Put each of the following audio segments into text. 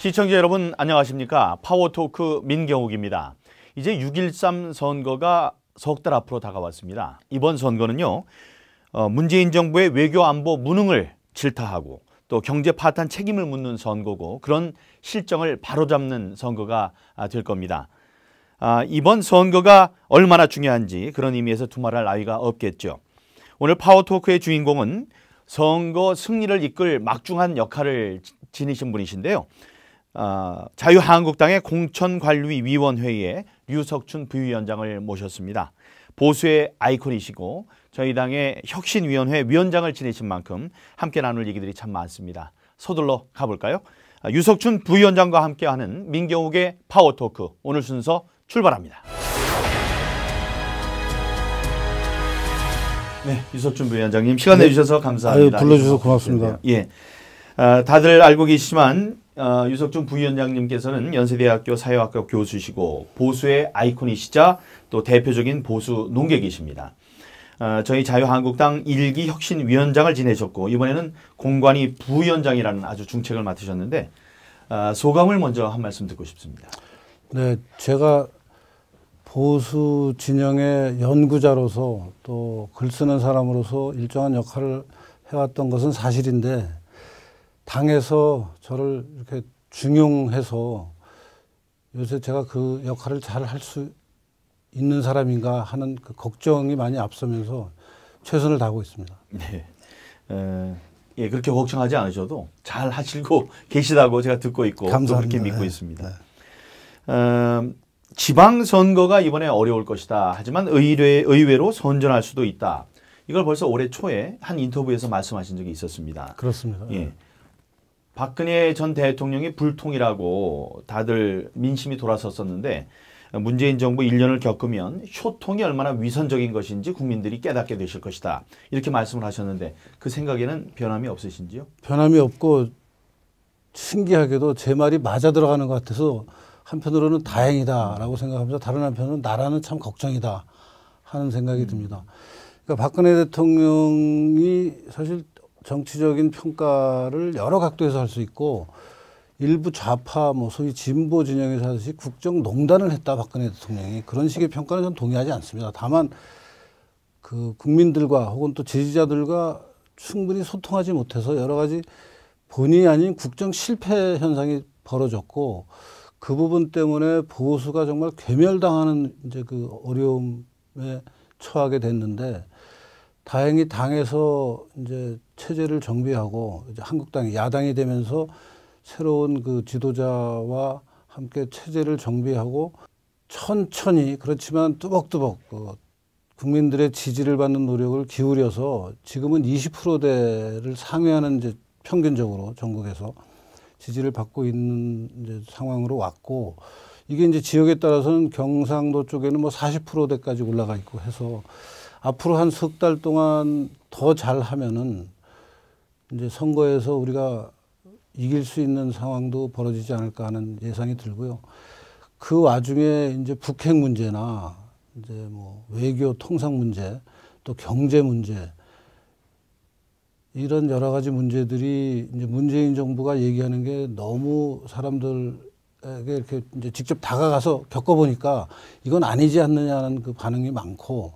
시청자 여러분 안녕하십니까? 파워토크 민경욱입니다. 이제 6.13 선거가 석 달 앞으로 다가왔습니다. 이번 선거는요, 문재인 정부의 외교 안보 무능을 질타하고 또 경제 파탄 책임을 묻는 선거고 그런 실정을 바로잡는 선거가 될 겁니다. 이번 선거가 얼마나 중요한지 그런 의미에서 두말할 나위가 없겠죠. 오늘 파워토크의 주인공은 선거 승리를 이끌 막중한 역할을 지니신 분이신데요. 자유한국당의 공천관리위원회의 류석춘 부위원장을 모셨습니다. 보수의 아이콘이시고 저희 당의 혁신위원회 위원장을 지내신 만큼 함께 나눌 얘기들이 참 많습니다. 서둘러 가볼까요? 유석춘 부위원장과 함께하는 민경욱의 파워토크 오늘 순서 출발합니다. 네, 유석춘 부위원장님 시간 내주셔서 감사합니다. 불러주셔서 고맙습니다. 예, 다들 알고 계시지만 유석춘 부위원장님께서는 연세대학교 사회학과 교수시고 보수의 아이콘이시자 또 대표적인 보수 농객이십니다. 저희 자유한국당 1기 혁신위원장을 지내셨고 이번에는 공관위 부위원장이라는 아주 중책을 맡으셨는데 소감을 먼저 한 말씀 듣고 싶습니다. 네, 제가 보수 진영의 연구자로서 또 글 쓰는 사람으로서 일정한 역할을 해왔던 것은 사실인데 당에서 저를 이렇게 중용해서 요새 제가 그 역할을 잘 할 수 있는 사람인가 하는 그 걱정이 많이 앞서면서 최선을 다하고 있습니다. 네. 예, 그렇게 걱정하지 않으셔도 잘 하시고 계시다고 제가 듣고 있고 또 그렇게 믿고 있습니다. 네. 지방선거가 이번에 어려울 것이다. 하지만 의외로 선전할 수도 있다. 이걸 벌써 올해 초에 한 인터뷰에서 말씀하신 적이 있었습니다. 그렇습니다. 예. 박근혜 전 대통령이 불통이라고 다들 민심이 돌아섰었는데 문재인 정부 1년을 겪으면 효통이 얼마나 위선적인 것인지 국민들이 깨닫게 되실 것이다. 이렇게 말씀을 하셨는데 그 생각에는 변함이 없으신지요? 변함이 없고 신기하게도 제 말이 맞아 들어가는 것 같아서 한편으로는 다행이다라고 생각하면서 다른 한편으로는 나라는 참 걱정이다 하는 생각이 듭니다. 그러니까 박근혜 대통령이 사실 정치적인 평가를 여러 각도에서 할 수 있고 일부 좌파 뭐 소위 진보 진영에서 하듯이 국정농단을 했다 박근혜 대통령이 그런 식의 평가는 저는 동의하지 않습니다. 다만 그 국민들과 혹은 또 지지자들과 충분히 소통하지 못해서 여러 가지 본의 아닌 국정 실패 현상이 벌어졌고 그 부분 때문에 보수가 정말 괴멸당하는 이제 그 어려움에 처하게 됐는데 다행히 당에서 이제 체제를 정비하고 이제 한국당이 야당이 되면서 새로운 그 지도자와 함께 체제를 정비하고 천천히 그렇지만 뚜벅뚜벅 국민들의 지지를 받는 노력을 기울여서 지금은 20%대를 상회하는 이제 평균적으로 전국에서 지지를 받고 있는 이제 상황으로 왔고 이게 이제 지역에 따라서는 경상도 쪽에는 뭐 40%대까지 올라가 있고 해서 앞으로 한 석 달 동안 더 잘하면은 이제 선거에서 우리가 이길 수 있는 상황도 벌어지지 않을까 하는 예상이 들고요. 그 와중에 이제 북핵 문제나 이제 뭐 외교 통상 문제 또 경제 문제 이런 여러 가지 문제들이 이제 문재인 정부가 얘기하는 게 너무 사람들에게 이렇게 이제 직접 다가가서 겪어보니까 이건 아니지 않느냐는 그 반응이 많고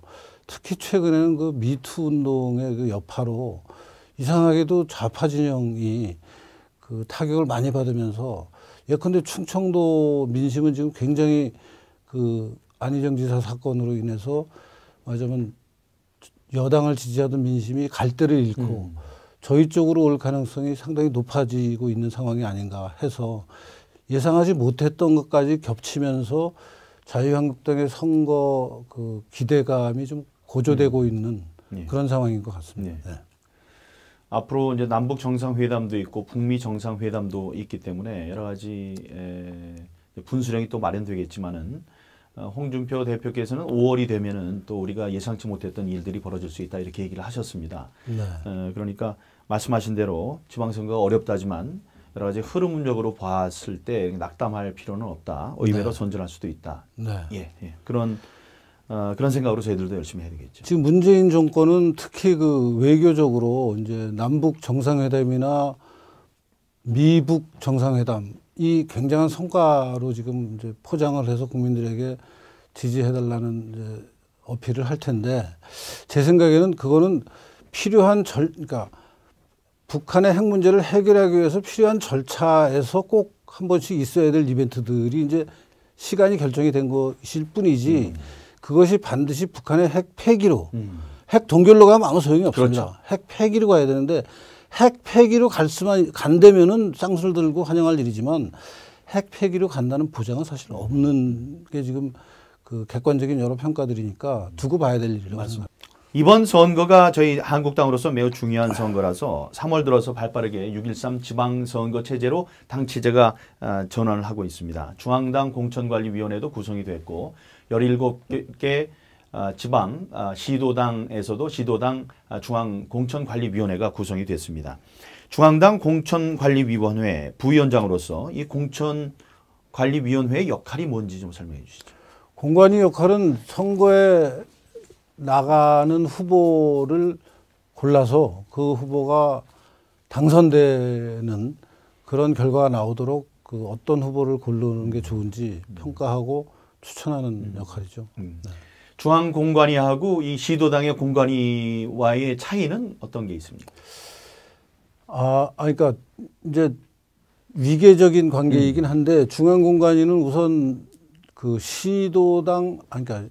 특히 최근에는 그 미투 운동의 그 여파로 이상하게도 좌파 진영이 그 타격을 많이 받으면서 예컨대 충청도 민심은 지금 굉장히 그 안희정 지사 사건으로 인해서 말하자면 여당을 지지하던 민심이 갈대를 잃고 저희 쪽으로 올 가능성이 상당히 높아지고 있는 상황이 아닌가 해서 예상하지 못했던 것까지 겹치면서 자유한국당의 선거 그 기대감이 좀 고조되고 있는 그런 상황인 것 같습니다. 네. 앞으로 이제 남북 정상회담도 있고 북미 정상회담도 있기 때문에 여러 가지 분수령이 또 마련되겠지만은 홍준표 대표께서는 5월이 되면은 또 우리가 예상치 못했던 일들이 벌어질 수 있다 이렇게 얘기를 하셨습니다. 네. 그러니까 말씀하신 대로 지방선거가 어렵다지만 여러 가지 흐름적으로 봤을 때 낙담할 필요는 없다. 의외로 선전할 수도 있다. 네. 예. 그런 생각으로 저희들도 열심히 해야 되겠죠. 지금 문재인 정권은 특히 그 외교적으로 이제 남북 정상회담이나 미북 정상회담 이 굉장한 성과로 지금 이제 포장을 해서 국민들에게 지지해달라는 이제 어필을 할 텐데 제 생각에는 그거는 필요한 그러니까 북한의 핵 문제를 해결하기 위해서 필요한 절차에서 꼭 한 번씩 있어야 될 이벤트들이 이제 시간이 결정이 된 것일 뿐이지 그것이 반드시 북한의 핵 폐기로 핵 동결로 가면 아무 소용이 없습니다. 그렇죠. 핵 폐기로 가야 되는데 핵 폐기로 간다면은 쌍수를 들고 환영할 일이지만 핵 폐기로 간다는 보장은 사실 없는 게 지금 그 객관적인 여러 평가들이니까 두고 봐야 될 일이라고 생각합니다. 이번 선거가 저희 한국당으로서 매우 중요한 선거라서 3월 들어서 발빠르게 6.13 지방선거 체제로 당 체제가 전환을 하고 있습니다. 중앙당 공천관리위원회도 구성이 됐고 17개 지방 시도당에서도 시도당 중앙공천관리위원회가 구성이 됐습니다. 중앙당 공천관리위원회 부위원장으로서 이 공천관리위원회의 역할이 뭔지 좀 설명해 주시죠. 공관위 역할은 선거에 나가는 후보를 골라서 그 후보가 당선되는 그런 결과가 나오도록 그 어떤 후보를 고르는 게 좋은지 평가하고 추천하는 역할이죠. 네. 중앙공관위하고 이 시도당의 공관위와의 차이는 어떤 게 있습니까? 그러니까 이제 위계적인 관계이긴 한데 중앙공관위는 우선 그 시도당, 그러니까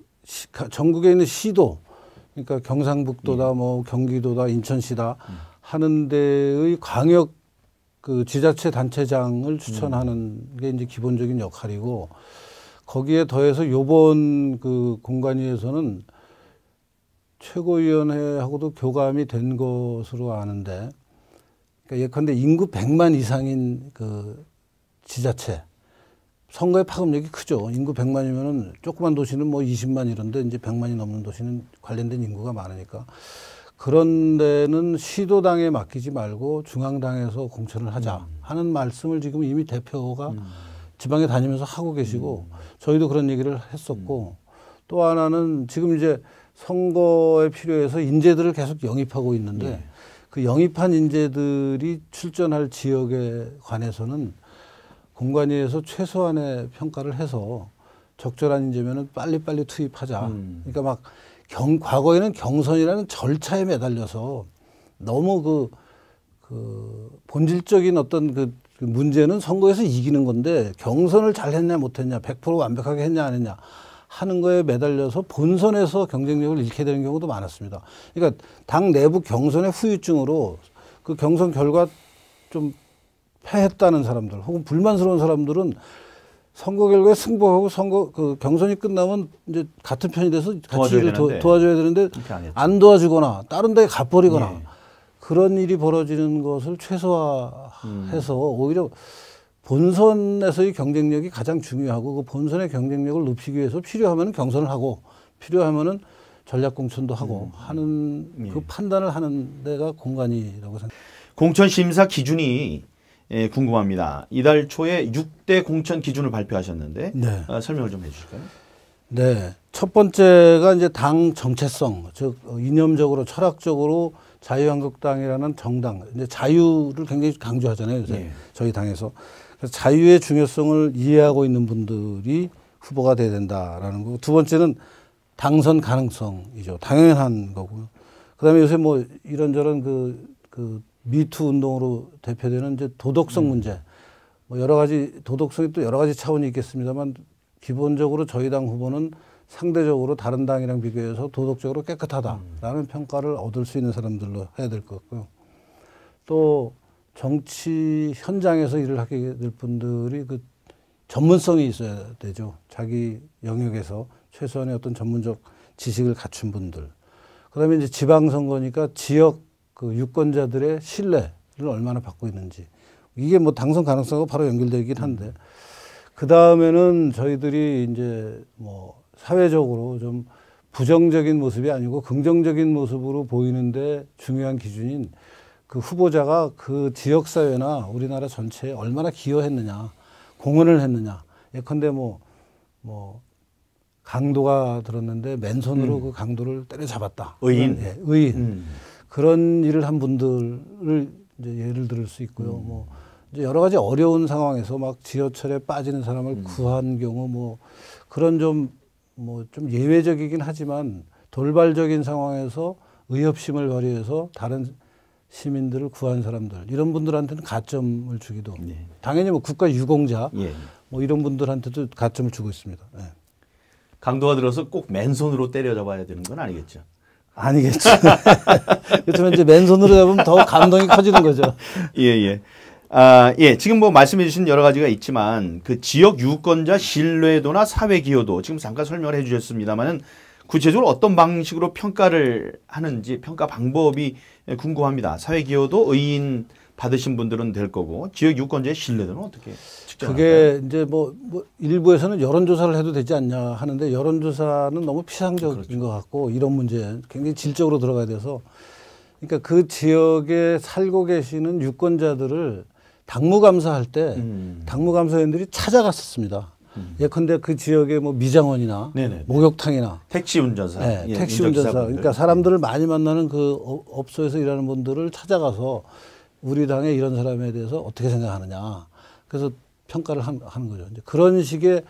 전국에 있는 시도, 그러니까 경상북도다, 뭐 경기도다, 인천시다 하는 데의 광역 그 지자체 단체장을 추천하는 게 이제 기본적인 역할이고 거기에 더해서 요번 그 공관위에서는 최고위원회하고도 교감이 된 것으로 아는데 그러니까 예컨대 인구 100만 이상인 그 지자체 선거의 파급력이 크죠. 인구 100만이면은 조그만 도시는 뭐 20만 이런데 이제 100만이 넘는 도시는 관련된 인구가 많으니까 그런 데는 시도당에 맡기지 말고 중앙당에서 공천을 하자 하는 말씀을 지금 이미 대표가 지방에 다니면서 하고 계시고 저희도 그런 얘기를 했었고 또 하나는 지금 이제 선거에 필요해서 인재들을 계속 영입하고 있는데 그 영입한 인재들이 출전할 지역에 관해서는 공관위에서 최소한의 평가를 해서 적절한 인재면은 빨리빨리 투입하자. 그러니까 막 과거에는 경선이라는 절차에 매달려서 너무 그 본질적인 어떤 그 문제는 선거에서 이기는 건데 경선을 잘 했냐 못했냐 100% 완벽하게 했냐 안 했냐 하는 거에 매달려서 본선에서 경쟁력을 잃게 되는 경우도 많았습니다. 그러니까 당 내부 경선의 후유증으로 그 경선 결과 좀 패했다는 사람들 혹은 불만스러운 사람들은 선거 결과에 승복하고 그 경선이 끝나면 이제 같은 편이 돼서 같이 일을 도와줘야 되는데 안 도와주거나 다른 데에 가버리거나 그런 일이 벌어지는 것을 최소화해서 오히려 본선에서의 경쟁력이 가장 중요하고 그 본선의 경쟁력을 높이기 위해서 필요하면 경선을 하고 필요하면은 전략 공천도 하고 하는 그 판단을 하는 데가 공관위라고 생각합니다. 공천 심사 기준이 궁금합니다. 이달 초에 6대 공천 기준을 발표하셨는데 설명을 좀 해주실까요? 네, 첫 번째가 이제 당 정체성, 즉 이념적으로 철학적으로 자유한국당이라는 정당, 이제 자유를 굉장히 강조하잖아요. 요새 저희 당에서 그래서 자유의 중요성을 이해하고 있는 분들이 후보가 돼야 된다라는 거고 두 번째는 당선 가능성이죠. 당연한 거고요. 그다음에 요새 뭐 이런저런 그 미투 운동으로 대표되는 이제 도덕성 문제, 뭐 여러 가지 도덕성이 또 여러 가지 차원이 있겠습니다만 기본적으로 저희 당 후보는 상대적으로 다른 당이랑 비교해서 도덕적으로 깨끗하다라는 평가를 얻을 수 있는 사람들로 해야 될 것 같고요. 또 정치 현장에서 일을 하게 될 분들이 그 전문성이 있어야 되죠. 자기 영역에서 최소한의 어떤 전문적 지식을 갖춘 분들. 그다음에 이제 지방선거니까 지역 그 유권자들의 신뢰를 얼마나 받고 있는지 이게 뭐 당선 가능성과 바로 연결되긴 한데 그 다음에는 저희들이 이제 뭐 사회적으로 좀 부정적인 모습이 아니고 긍정적인 모습으로 보이는데 중요한 기준인 그 후보자가 그 지역 사회나 우리나라 전체에 얼마나 기여했느냐 공헌을 했느냐 예컨대 뭐 강도가 들었는데 맨손으로 그 강도를 때려잡았다 의인 의인 그런 일을 한 분들을 이제 예를 들을 수 있고요. 뭐 이제 여러 가지 어려운 상황에서 막 지하철에 빠지는 사람을 구한 경우 뭐 그런 좀 예외적이긴 하지만 돌발적인 상황에서 의협심을 발휘해서 다른 시민들을 구한 사람들 이런 분들한테는 가점을 주기도 당연히 뭐 국가 유공자 뭐 이런 분들한테도 가점을 주고 있습니다. 강도가 들어서 꼭 맨손으로 때려잡아야 되는 건 아니겠죠? 아니겠죠. 그렇지만 이제 맨손으로 잡으면 더 감동이 커지는 거죠. 예. 지금 뭐 말씀해 주신 여러 가지가 있지만 그 지역 유권자 신뢰도나 사회 기여도 지금 잠깐 설명을 해 주셨습니다만은 구체적으로 어떤 방식으로 평가를 하는지 평가 방법이 궁금합니다. 사회 기여도 의인 받으신 분들은 될 거고 지역 유권자의 신뢰도는 어떻게 측정할까요? 그게 이제 뭐 일부에서는 여론조사를 해도 되지 않냐 하는데 여론조사는 너무 피상적인 것 같고 이런 문제 굉장히 질적으로 들어가야 돼서 그러니까 그 지역에 살고 계시는 유권자들을 당무감사할 때 당무감사위원들이 찾아갔었습니다. 예컨대 그 지역에 뭐 미장원이나 목욕탕이나 택시 운전사, 택시 운전사 그러니까 사람들을 많이 만나는 그 업소에서 일하는 분들을 찾아가서 우리 당에 이런 사람에 대해서 어떻게 생각하느냐 그래서 평가를 하는 거죠. 이제 그런 식의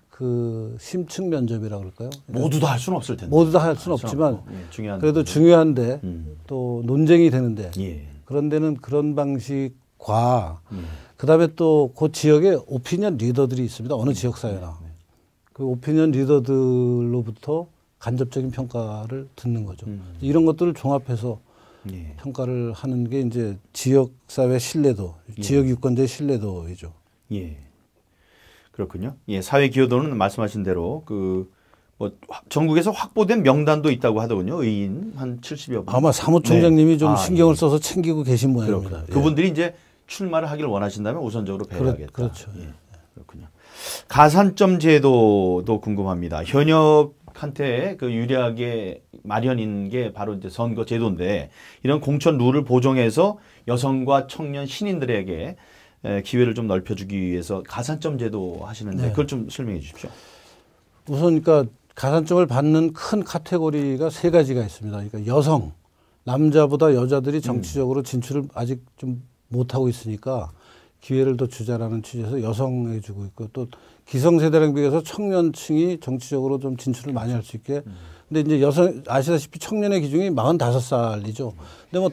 그 심층 면접이라고 그럴까요? 모두 다 할 수는 없을 텐데. 모두 다 할 수는 없지만 그래도 중요한데 또 논쟁이 되는데 그런 데는 그런 방식과 그다음에 또 그 지역에 오피니언 리더들이 있습니다. 어느 지역사회나. 그 오피니언 리더들로부터 간접적인 평가를 듣는 거죠. 이런 것들을 종합해서 평가를 하는 게 이제 지역사회 신뢰도, 지역 유권자의 신뢰도이죠. 그렇군요. 사회 기여도는 말씀하신 대로 뭐 전국에서 확보된 명단도 있다고 하더군요. 의인 한 70여 분. 아마 사무총장님이 좀 신경을 써서 챙기고 계신 모양입니다. 그분들이 이제 출마를 하길 원하신다면 우선적으로 배워야겠다. 그렇죠. 그렇군요. 가산점 제도도 궁금합니다. 현역한테 그 유리하게 마련인 게 바로 이제 선거 제도인데 이런 공천 룰을 보정해서 여성과 청년 신인들에게 기회를 좀 넓혀주기 위해서 가산점 제도 하시는데 그걸 좀 설명해 주십시오. 우선 그러니까 가산점을 받는 큰 카테고리가 세 가지가 있습니다. 그러니까 여성, 남자보다 여자들이 정치적으로 진출을 아직 좀 못하고 있으니까 기회를 더 주자라는 취지에서 여성에 주고 있고 또 기성세대랑 비해서 청년층이 정치적으로 좀 진출을 많이 할 수 있게. 근데 이제 여성 아시다시피 청년의 기준이 45살이죠. 근데 뭐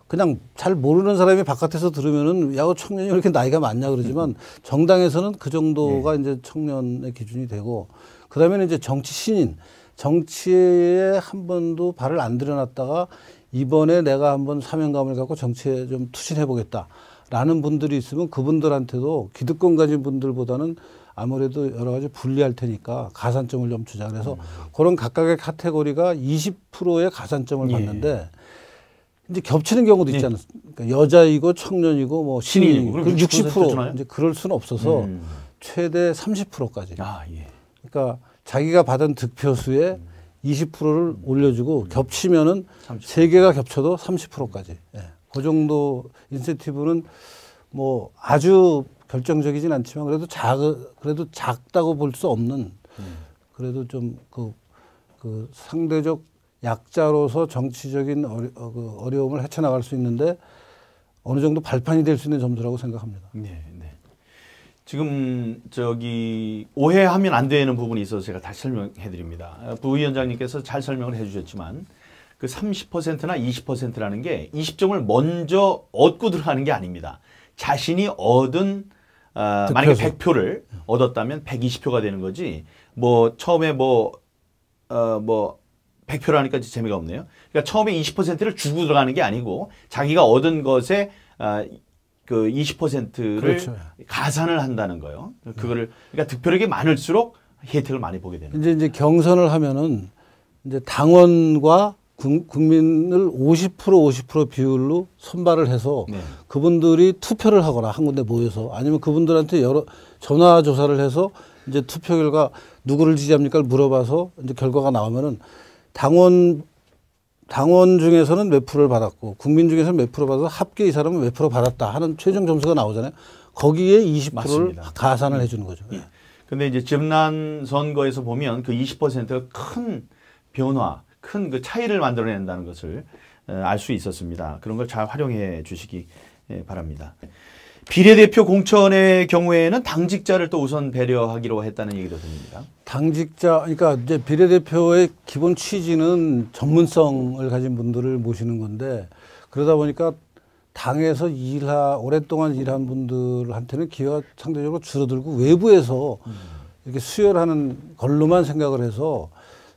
그냥 잘 모르는 사람이 바깥에서 들으면은 야, 청년이 왜 이렇게 나이가 많냐 그러지만 정당에서는 그 정도가 이제 청년의 기준이 되고 그다음에는 이제 정치 신인, 정치에 한 번도 발을 안 들여놨다가 이번에 내가 한번 사명감을 갖고 정치에 좀 투신해 보겠다라는 분들이 있으면 그분들한테도 기득권 가진 분들보다는 아무래도 여러 가지 불리할 테니까 가산점을 좀 주자. 그래서 그런 각각의 카테고리가 20%의 가산점을 받는데 이제 겹치는 경우도 있지 않습니까? 그러니까 여자이고 청년이고 뭐 신인이고 60% 이제 그럴 수는 없어서 최대 30%까지. 그러니까 자기가 받은 득표수의 20%를 올려주고 겹치면은 3개가 겹쳐도 30%까지. 그 정도 인센티브는 뭐 아주 결정적이진 않지만 그래도 작다고 볼 수 없는 그래도 좀 그 상대적 약자로서 정치적인 어려움을 헤쳐나갈 수 있는데 어느 정도 발판이 될 수 있는 점수라고 생각합니다. 지금 오해하면 안 되는 부분이 있어서 제가 다시 설명해 드립니다. 부위원장님께서 잘 설명을 해 주셨지만 그 30%나 20%라는 게 20점을 먼저 얻고 들어가는 게 아닙니다. 자신이 얻은 만약에 100표를 얻었다면 120표가 되는 거지 뭐 처음에 100표라니까 재미가 없네요. 그러니까 처음에 20%를 주고 들어가는 게 아니고 자기가 얻은 것에 그 20%를 가산을 한다는 거예요. 그거를 그러니까 득표력이 많을수록 혜택을 많이 보게 되는 거예요. 이제 경선을 하면은 이제 당원과 국민을 50% 비율로 선발을 해서 그분들이 투표를 하거나 한 군데 모여서 아니면 그분들한테 여러 전화 조사를 해서 이제 투표 결과 누구를 지지합니까를 물어봐서 이제 결과가 나오면은 당원 중에서는 몇 프로를 받았고 국민 중에서는 몇 프로 받아서 합계 이 사람은 몇 프로 받았다 하는 최종 점수가 나오잖아요. 거기에 20%를 맞습니다. 가산을 해주는 거죠. 근데 이제 지난 선거에서 보면 그 20%가 큰 변화, 큰 그 차이를 만들어낸다는 것을 알 수 있었습니다. 그런 걸 잘 활용해 주시기 바랍니다. 비례대표 공천의 경우에는 당직자를 또 우선 배려하기로 했다는 얘기도 들립니다. 당직자, 그러니까 이제 비례대표의 기본 취지는 전문성을 가진 분들을 모시는 건데 그러다 보니까 당에서 오랫동안 일한 분들한테는 기회가 상대적으로 줄어들고 외부에서 이렇게 수혈하는 걸로만 생각을 해서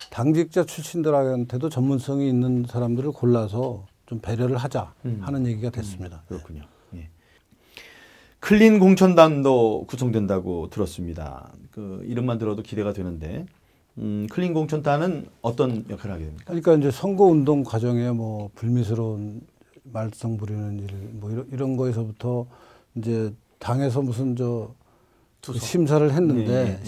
당직자 출신들한테도 전문성이 있는 사람들을 골라서 좀 배려를 하자 하는 얘기가 됐습니다. 그렇군요. 예. 클린 공천단도 구성된다고 들었습니다. 그 이름만 들어도 기대가 되는데 클린 공천단은 어떤 역할을 하게 됩니까? 그러니까 이제 선거운동 과정에 뭐 불미스러운 말썽 부리는 일, 뭐 이런 거에서부터 이제 당에서 무슨 심사를 했는데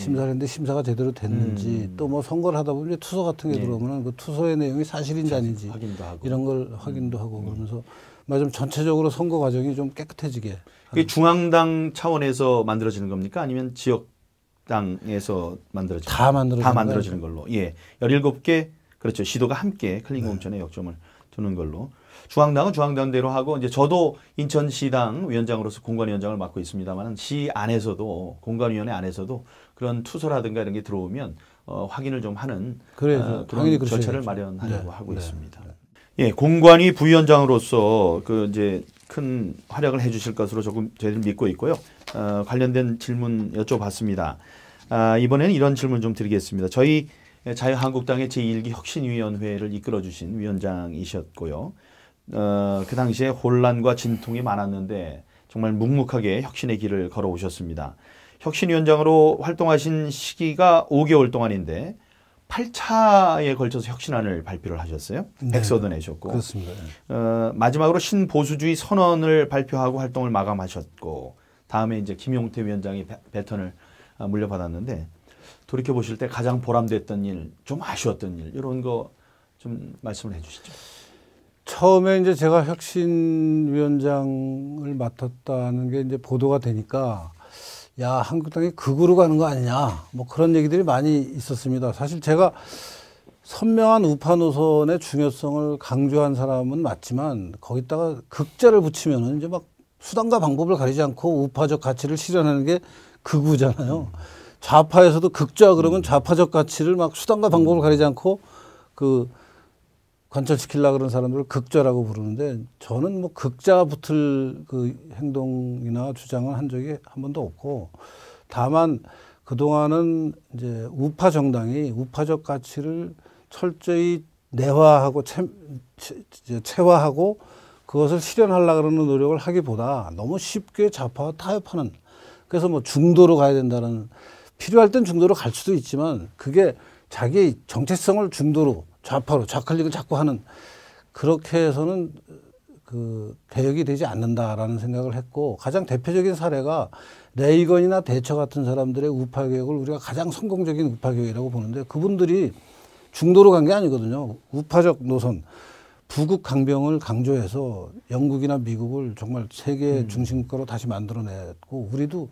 심사가 제대로 됐는지 또 뭐 선거를 하다 보면 투서 같은 게 들어오면 그 투서의 내용이 사실인지 아닌지 확인도 하고. 이런 걸 확인도 하고 그러면서 좀 전체적으로 선거 과정이 좀 깨끗해지게. 그게 중앙당 차원에서 만들어지는 겁니까? 아니면 지역당에서 만들어지는? 다 만들어지는 걸로. 예. 17개 그렇죠. 시도가 함께 클린 공천에 역점을 두는 걸로. 중앙당은 중앙당대로 하고 이제 저도 인천시당 위원장으로서 공관위원장을 맡고 있습니다만 시 안에서도 공관위원회 안에서도 그런 투서라든가 이런 게 들어오면 확인을 좀 하는 그런 절차를 마련하려고 하고 있습니다. 예, 공관위 부위원장으로서 그 이제 큰 활약을 해주실 것으로 조금 저희들 믿고 있고요. 관련된 질문 여쭤봤습니다. 이번에는 이런 질문 좀 드리겠습니다. 저희 자유한국당의 제1기 혁신위원회를 이끌어주신 위원장이셨고요. 그 당시에 혼란과 진통이 많았는데 정말 묵묵하게 혁신의 길을 걸어오셨습니다. 혁신위원장으로 활동하신 시기가 5개월 동안인데 8차에 걸쳐서 혁신안을 발표를 하셨어요. 백서도 내셨고. 그렇습니다. 마지막으로 신보수주의 선언을 발표하고 활동을 마감하셨고 다음에 이제 김용태 위원장이 배턴을 물려받았는데 돌이켜 보실 때 가장 보람됐던 일, 좀 아쉬웠던 일 이런 거 좀 말씀을 해주시죠. 처음에 이제 제가 혁신위원장을 맡았다는 게 이제 보도가 되니까 야, 한국당이 극으로 가는 거 아니냐 뭐 그런 얘기들이 많이 있었습니다. 사실 제가 선명한 우파 노선의 중요성을 강조한 사람은 맞지만 거기다가 극자를 붙이면은 이제 막 수단과 방법을 가리지 않고 우파적 가치를 실현하는 게 극우잖아요. 좌파에서도 극좌 그러면 좌파적 가치를 막 수단과 방법을 가리지 않고 관철시키려고 그러는 사람들을 극좌라고 부르는데 저는 뭐 극좌 붙을 그 행동이나 주장을 한 적이 한 번도 없고 다만 그동안은 이제 우파 정당이 우파적 가치를 철저히 내화하고 체화하고 그것을 실현하려고 그러는 노력을 하기보다 너무 쉽게 좌파와 타협하는 그래서 뭐 중도로 가야 된다는 필요할 땐 중도로 갈 수도 있지만 그게 자기 정체성을 중도로 좌파로 좌클릭을 자꾸 하는 그렇게 해서는 그 개혁이 되지 않는다라는 생각을 했고 가장 대표적인 사례가 레이건이나 대처 같은 사람들의 우파 개혁을 우리가 가장 성공적인 우파 개혁이라고 보는데 그분들이 중도로 간 게 아니거든요. 우파적 노선 부국 강병을 강조해서 영국이나 미국을 정말 세계 중심국가로 다시 만들어냈고 우리도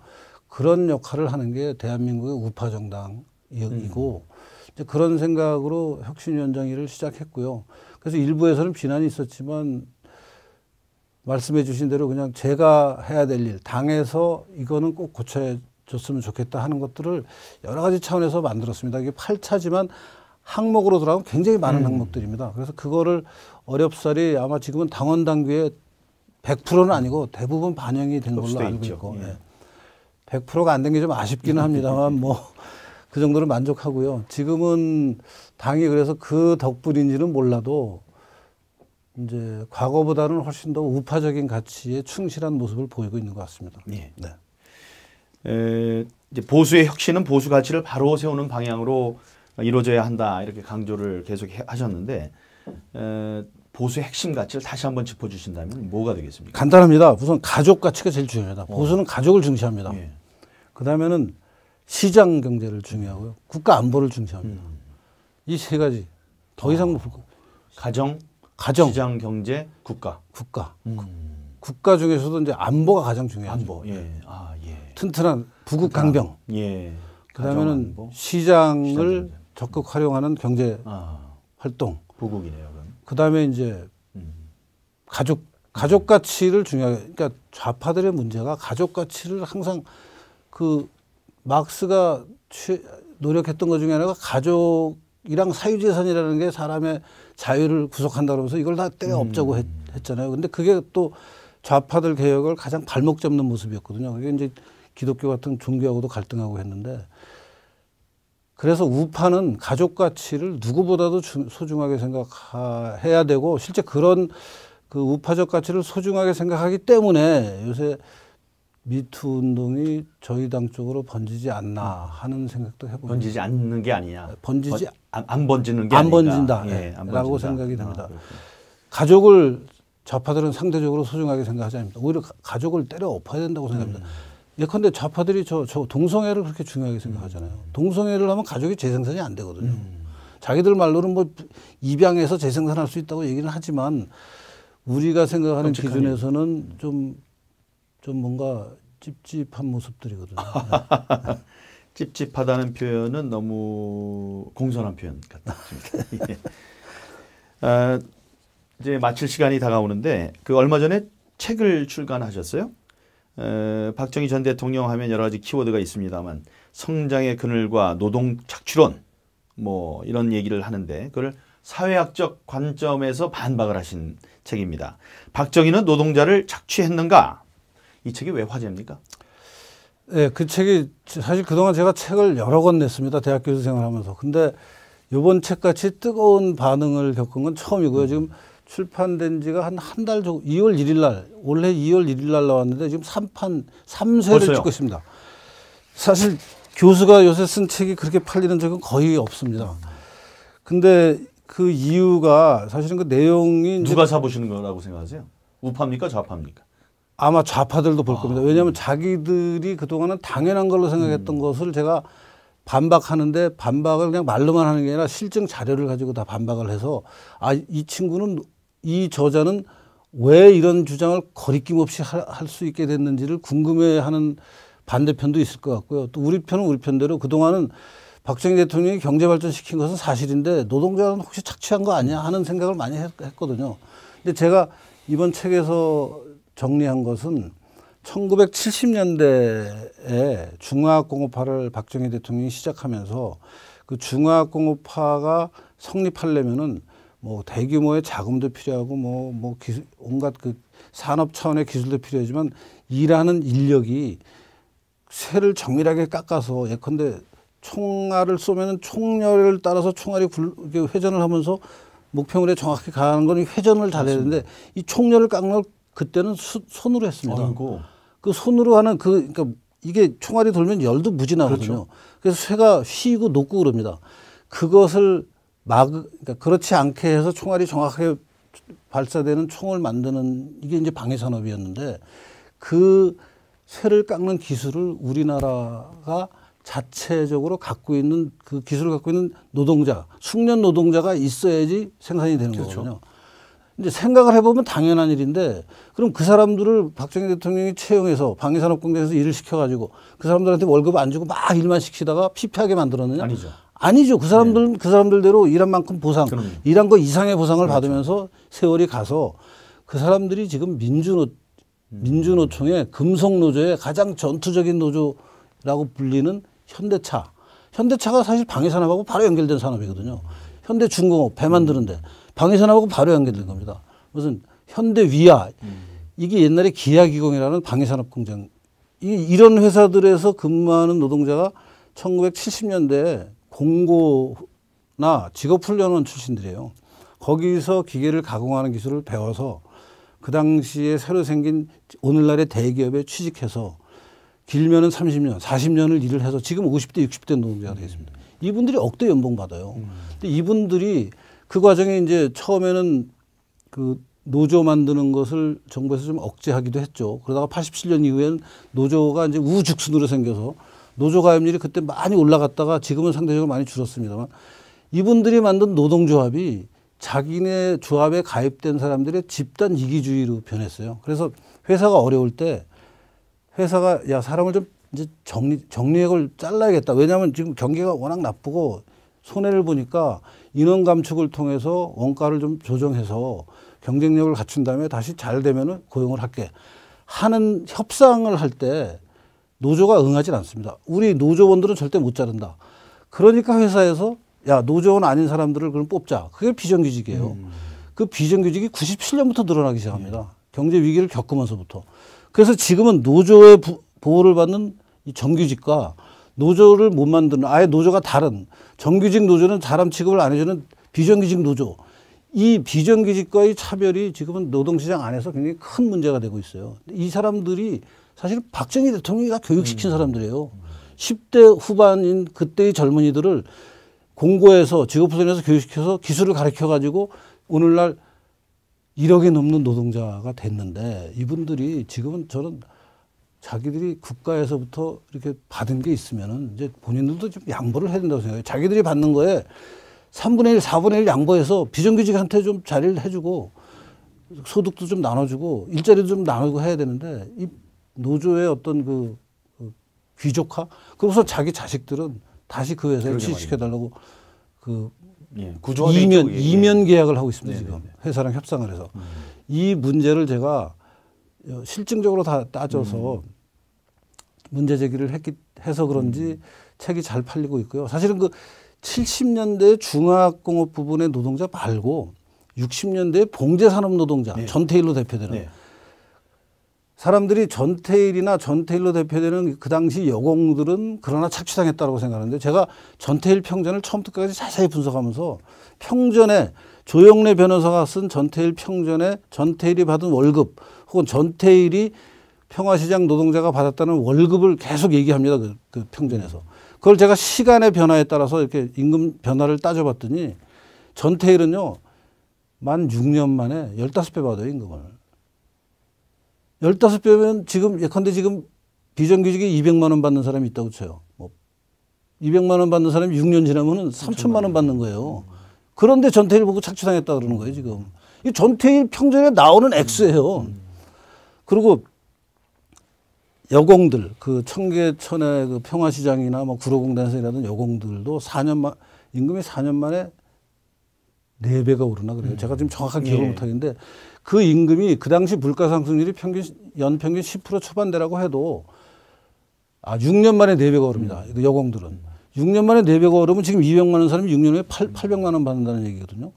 그런 역할을 하는 게 대한민국의 우파 정당이고 이제 그런 생각으로 혁신위원장 일을 시작했고요. 그래서 일부에서는 비난이 있었지만 말씀해 주신 대로 그냥 제가 해야 될 일, 당에서 이거는 꼭 고쳐줬으면 좋겠다 하는 것들을 여러 가지 차원에서 만들었습니다. 이게 8차지만 항목으로 들어가면 굉장히 많은 항목들입니다. 그래서 그거를 어렵사리 아마 지금은 당원 당규에 100%는 아니고 대부분 반영이 된 걸로 알고 있고 예. 100%가 안 된 게 좀 아쉽기는 합니다만 뭐 그 정도로 만족하고요. 지금은 당이 그래서 그 덕분인지는 몰라도 이제 과거보다는 훨씬 더 우파적인 가치에 충실한 모습을 보이고 있는 것 같습니다. 예. 네. 이제 보수의 혁신은 보수 가치를 바로 세우는 방향으로 이루어져야 한다 이렇게 강조를 계속 하셨는데 보수의 핵심 가치를 다시 한번 짚어주신다면 뭐가 되겠습니까? 간단합니다. 우선 가족 가치가 제일 중요합니다. 보수는 가족을 중시합니다. 예. 그다음에는 시장 경제를 중요하고요. 국가 안보를 중시합니다. 이 세 가지 더 이상 가정, 시장 경제, 국가. 국가 중에서도 이제 안보가 가장 중요하죠. 안보. 예. 튼튼한 부국 강병. 예. 그다음에는 시장을 적극 활용하는 경제 활동. 부국이네요. 그럼. 그다음에 이제 가족 가족 가치를 중요하게, 그러니까 좌파들의 문제가 가족 가치를 항상 그 마크스가 노력했던 것 중에 하나가 가족이랑 사유재산이라는 게 사람의 자유를 구속한다 그러면서 이걸 다 떼어 없자고 했잖아요. 근데 그게 또 좌파들 개혁을 가장 발목 잡는 모습이었거든요. 그게 이제 기독교 같은 종교하고도 갈등하고 했는데, 그래서 우파는 가족 가치를 누구보다도 소중하게 생각해야 되고, 실제 그런 그 우파적 가치를 소중하게 생각하기 때문에 요새 미투 운동이 저희 당 쪽으로 번지지 않나 하는 생각도 해봅니다. 번지지 않는 게 아니냐. 안 번지는 게 안 아닌가. 번진다. 예, 안 라고 번진다. 생각이 듭니다. 가족을 좌파들은 상대적으로 소중하게 생각하지 않습니다. 오히려 가족을 때려 엎어야 된다고 생각합니다. 예컨대 좌파들이 저 동성애를 그렇게 중요하게 생각하잖아요. 동성애를 하면 가족이 재생산이 안 되거든요. 자기들 말로는 뭐 입양해서 재생산할 수 있다고 얘기는 하지만 우리가 생각하는 기준에서는 좀 뭔가 찝찝한 모습들이거든요. 찝찝하다는 표현은 너무 공손한 표현 같습니다. 예. 이제 마칠 시간이 다가오는데 그 얼마 전에 책을 출간하셨어요. 박정희 전 대통령 하면 여러 가지 키워드가 있습니다만 성장의 그늘과 노동 착취론 뭐 이런 얘기를 하는데 그걸 사회학적 관점에서 반박을 하신 책입니다. 박정희는 노동자를 착취했는가? 이 책이 왜 화제입니까? 네, 그 책이 사실 그동안 제가 책을 여러 권 냈습니다. 대학 교수 생활하면서. 근데 이번 책같이 뜨거운 반응을 겪은 건 처음이고요. 지금 출판된 지가 한 달 정도, 2월 1일 날, 올해 2월 1일 날 나왔는데 지금 3회를 찍고 있습니다. 사실 교수가 요새 쓴 책이 그렇게 팔리는 적은 거의 없습니다. 근데 그 이유가 사실은 그 내용이 누가 사보시는 거라고 생각하세요? 우파입니까? 좌파입니까? 아마 좌파들도 볼 겁니다. 왜냐하면 자기들이 그동안은 당연한 걸로 생각했던 것을 제가 반박하는데 반박을 그냥 말로만 하는 게 아니라 실증 자료를 가지고 다 반박을 해서 이 친구는 이 저자는 왜 이런 주장을 거리낌 없이 할 수 있게 됐는지를 궁금해하는 반대편도 있을 것 같고요. 또 우리 편은 우리 편대로 그동안은 박정희 대통령이 경제 발전시킨 것은 사실인데 노동자는 혹시 착취한 거 아니야 하는 생각을 많이 했거든요. 근데 제가 이번 책에서 정리한 것은 1970년대에 중화학공업화를 박정희 대통령이 시작하면서 그 중화학공업화가 성립하려면은 뭐 대규모의 자금도 필요하고 뭐 기술, 온갖 그 산업 차원의 기술도 필요하지만 일하는 인력이 쇠를 정밀하게 깎아서 예컨대 총알을 쏘면은 총열을 따라서 총알이 회전을 하면서 목표물에 정확히 가는 건 회전을 잘해야 되는데 이 총열을 깎는 걸 그때는 손으로 했습니다. 아이고. 그 손으로 하는 그러니까 이게 총알이 돌면 열도 무지 나거든요. 그렇죠. 그래서 쇠가 휘고 녹고 그럽니다. 그것을 그러니까 그렇지 않게 해서 총알이 정확하게 발사되는 총을 만드는 이게 이제 방해 산업이었는데 그 쇠를 깎는 기술을 우리나라가 자체적으로 갖고 있는 그 기술을 갖고 있는 노동자, 숙련 노동자가 있어야지 생산이 되는 그렇죠. 거거든요. 이제 생각을 해보면 당연한 일인데 그럼 그 사람들을 박정희 대통령이 채용해서 방위산업공단에서 일을 시켜가지고 그 사람들한테 월급 안 주고 막 일만 시키다가 피폐하게 만들었느냐? 아니죠. 아니죠. 그 사람들은 네. 그 사람들대로 일한 만큼 보상, 그럼요. 일한 거 이상의 보상을 그렇죠. 받으면서 세월이 가서 그 사람들이 지금 민주노총의 금속노조의 가장 전투적인 노조라고 불리는 현대차가 사실 방위산업하고 바로 연결된 산업이거든요. 현대중공업 배 만드는데 방위산업하고 바로 연결된 겁니다. 무슨 현대위아 이게 옛날에 기아기공이라는 방위산업 공장 이런 회사들에서 근무하는 노동자가 1970년대에 공고나 직업훈련원 출신들이에요. 거기서 기계를 가공하는 기술을 배워서 그 당시에 새로 생긴 오늘날의 대기업에 취직해서 길면은 30년, 40년을 일을 해서 지금 50대, 60대 노동자가 되겠습니다. 이분들이 억대 연봉 받아요. 근데 이분들이 그 과정에 이제 처음에는 그 노조 만드는 것을 정부에서 좀 억제하기도 했죠. 그러다가 87년 이후에는 노조가 이제 우죽순으로 생겨서 노조 가입률이 그때 많이 올라갔다가 지금은 상대적으로 많이 줄었습니다만 이분들이 만든 노동조합이 자기네 조합에 가입된 사람들의 집단 이기주의로 변했어요. 그래서 회사가 어려울 때 회사가 야 사람을 좀 이제 정리액을 잘라야겠다. 왜냐하면 지금 경기가 워낙 나쁘고 손해를 보니까 인원 감축을 통해서 원가를 좀 조정해서 경쟁력을 갖춘 다음에 다시 잘 되면은 고용을 할게 하는 협상을 할 때 노조가 응하지 않습니다. 우리 노조원들은 절대 못 자른다. 그러니까 회사에서 야, 노조원 아닌 사람들을 그럼 뽑자. 그게 비정규직이에요. 그 비정규직이 97년부터 늘어나기 시작합니다. 경제 위기를 겪으면서부터. 그래서 지금은 노조의 보호를 받는 이 정규직과 노조를 못 만드는 아예 노조가 다른 정규직 노조는 사람 취급을 안 해주는 비정규직 노조. 이 비정규직과의 차별이 지금은 노동시장 안에서 굉장히 큰 문제가 되고 있어요. 이 사람들이 사실 박정희 대통령이 다 교육시킨 사람들이에요. 10대 후반인 그때의 젊은이들을 공고해서 직업훈련에서 교육시켜서 기술을 가르쳐가지고 오늘날 1억이 넘는 노동자가 됐는데 이분들이 지금은 저는 자기들이 국가에서부터 이렇게 받은 게 있으면은 이제 본인들도 좀 양보를 해야 된다고 생각해요. 자기들이 받는 거에 3분의 1, 4분의 1 양보해서 비정규직한테 좀 자리를 해주고 소득도 좀 나눠주고 일자리도 좀 나누고 해야 되는데 이 노조의 어떤 그 귀족화? 그러고서 자기 자식들은 다시 그 회사에 취직시켜달라고 그 이면 계약을 하고 있습니다. 지금 회사랑 협상을 해서 이 문제를 제가 실증적으로 다 따져서 문제 제기를 해서 그런지 책이 잘 팔리고 있고요. 사실은 그 70년대 중화학공업 부분의 노동자 말고 60년대 봉제산업 노동자 전태일로 대표되는 사람들이 전태일이나 전태일로 대표되는 그 당시 여공들은 그러나 착취당했다고 생각하는데 제가 전태일 평전을 처음부터 끝까지 자세히 분석하면서 평전에 조영래 변호사가 쓴 전태일 평전에 전태일이 받은 월급 혹은 전태일이 평화시장 노동자가 받았다는 월급을 계속 얘기합니다. 그 평전에서. 그걸 제가 시간의 변화에 따라서 이렇게 임금 변화를 따져봤더니 전태일은요. 만 6년 만에 15배 받아요. 임금을. 15배면 지금 예컨대 지금 비정규직이 200만 원 받는 사람이 있다고 쳐요. 뭐 200만 원 받는 사람이 6년 지나면은 3천만 원 받는 거예요. 그런데 전태일 보고 착취당했다 그러는 거예요, 지금. 이 전태일 평전에 나오는 액수예요. 그리고 여공들, 그 청계천의 그 평화시장이나 뭐 구로공단에서 일하던 여공들도 임금이 4년 만에 4배가 오르나 그래요. 제가 지금 정확한 기억을 못 하겠는데 그 임금이 그 당시 물가 상승률이 연평균 10% 초반대라고 해도 6년 만에 4배가 오릅니다. 여공들은. 6년 만에 4배가 오르면 지금 200만 원 사람이 6년 후에 800만 원 받는다는 얘기거든요.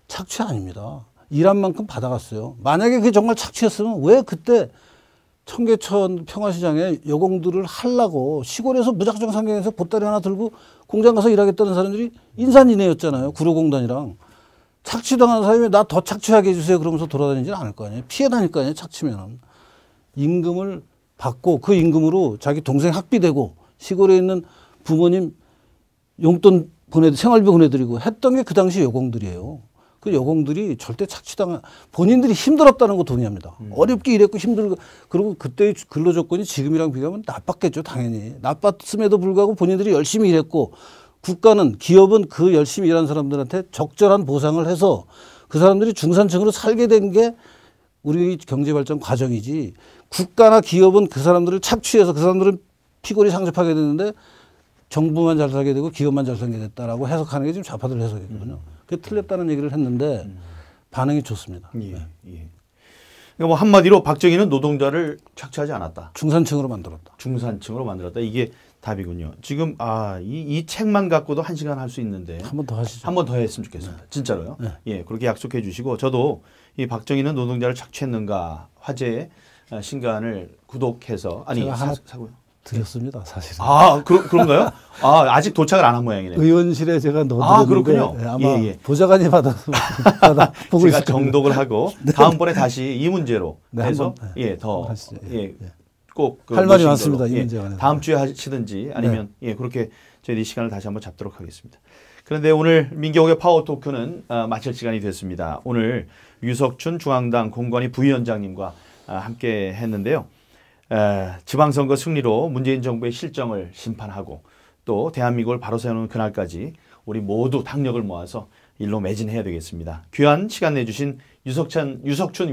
착취 아닙니다. 일한 만큼 받아갔어요. 만약에 그게 정말 착취였으면 왜 그때 청계천 평화시장에 여공들을 하려고 시골에서 무작정 상경해서 보따리 하나 들고 공장 가서 일하겠다는 사람들이 인산인해였잖아요. 구로공단이랑. 착취당한 사람이 나 더 착취하게 해주세요 그러면서 돌아다니지는 않을 거 아니에요. 피해 다닐 거 아니에요. 착취면. 임금을 받고 그 임금으로 자기 동생 학비되고 시골에 있는 부모님 용돈 생활비 보내드리고 했던 게 그 당시 여공들이에요. 그 여공들이 절대 본인들이 힘들었다는 거 동의합니다. 어렵게 일했고 힘들고 그리고 그때의 근로조건이 지금이랑 비교하면 나빴겠죠. 당연히. 나빴음에도 불구하고 본인들이 열심히 일했고 국가는 기업은 그 열심히 일한 사람들한테 적절한 보상을 해서 그 사람들이 중산층으로 살게 된 게 우리 경제발전 과정이지 국가나 기업은 그 사람들을 착취해서 그 사람들은 피골이 상접하게 되는데 정부만 잘 살게 되고 기업만 잘 살게 됐다라고 해석하는 게 지금 좌파들 해석이거든요. 그게 틀렸다는 얘기를 했는데 반응이 좋습니다. 예, 예. 그러니까 뭐 한마디로 박정희는 노동자를 착취하지 않았다. 중산층으로 만들었다. 중산층으로 만들었다. 이게 답이군요. 지금 이 책만 갖고도 1시간 할 수 있는데 한 번 더 하시죠. 한 번 더 했으면 좋겠습니다. 진짜로요. 네. 예, 그렇게 약속해 주시고 저도 이 박정희는 노동자를 착취했는가 화제의 신간을 구독해서 제가 하나 사고요. 드렸습니다, 사실은. 그런가요? 아직 도착을 안 한 모양이네요. 의원실에 제가 넣어드렸는데 그렇군요. 네, 아마 보좌관이 보고 제가 정독을 하고 네. 다음번에 다시 이 문제로 네, 해서 하시죠. 꼭 할 말이 많습니다. 이 문제에 관해서. 다음 주에 하시든지 아니면 그렇게 저희 이 시간을 다시 한번 잡도록 하겠습니다. 그런데 오늘 민경욱의 파워토크는 마칠 시간이 됐습니다. 오늘 유석춘 중앙당 공관위 부위원장님과 함께 했는데요. 지방선거 승리로 문재인 정부의 실정을 심판하고 또 대한민국을 바로 세우는 그날까지 우리 모두 당력을 모아서 일로 매진해야 되겠습니다. 귀한 시간 내주신 유석춘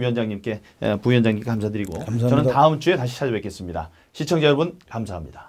위원장님께 부위원장님께 감사드리고 감사합니다. 저는 다음 주에 다시 찾아뵙겠습니다. 시청자 여러분 감사합니다.